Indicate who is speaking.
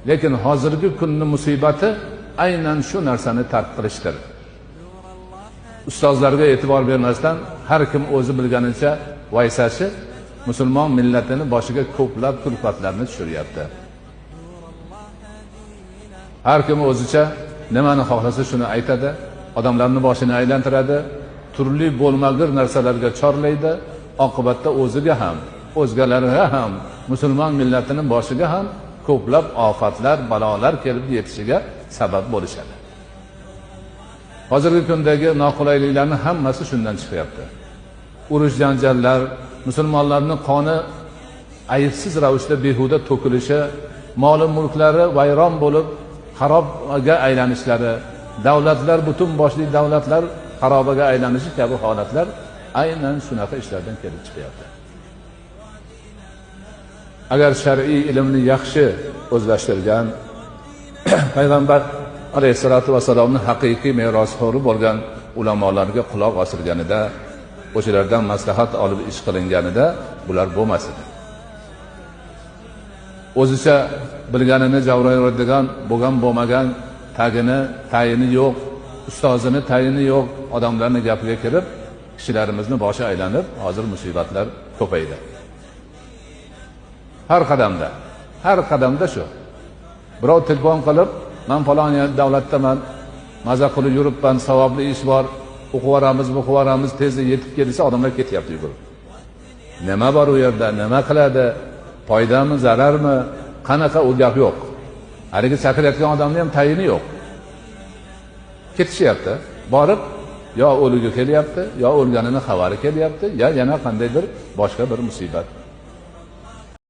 Speaker 1: Lekin hozirgi kunning musibati aynan shu narsani tark qilishdir. Ustozlarga e'tibor bermasdan har kim o'zi bilganicha vaysashi musulmon millatini boshiga ko'plab kulfatlarni tushiryapti. Har kim o'zicha nimani xohlasa shuni aytadi, odamlarning boshini aylantiradi, turli bo'lmag'ir narsalarga chorlaydi, oqibatda o'ziga ham, o'zgalarga ham, musulmon millatining boshiga ham ko'plab ofatlar, balolar kelib yetishiga sabab bo'lishadi. Hozirgi kundagi noqulayliklarning hammasi shundan chiqyapti. Urush janjallar, musulmonlarning qoni aybsiz ravishda behuda to'kilishi, mol mulklari vayron bo'lib xarobga aylanishlari, davlatlar butun boshli davlatlar xarobaga aylanishi kabi holatlar aynan shunaqa ishlardan kelib chiqyapti. Agar shar'iy ilmni yaxshi o'zlashtirgan payg'ambar alayhisolatu vasallamning haqiqiy merosxo'ri bo'lgan ulamolarga quloq osirganida, o'shalardan maslahat olib ish qilinganida bular bo'lmas edi. O'zicha bilganini javraydigan, bo'lmagan, tagini, tayini yo'q, ustozini tayini yo'q odamlarning gapiga kirib, kishilarimizni boshi aylanib, hozir musibatlar ko'paydi. Har qadamda shu. Birov telefon qilib, men falon davlatdaman, maza qilib yuribman, savobli ish bor, o'qivoramiz, tezda yetib kelsa odamlar ketyapti yugurib. Nima bor u yerda, nima qiladi, foydami, zararmi, qanaqa u gap yo'q. Haligi chaqirayotgan odamning ham tayini yo'q. Ketishyapti. Borib yo o'ligi kelyapti, yo o'lganini xabari kelyapti, yo yana qandaydir boshqa bir musibat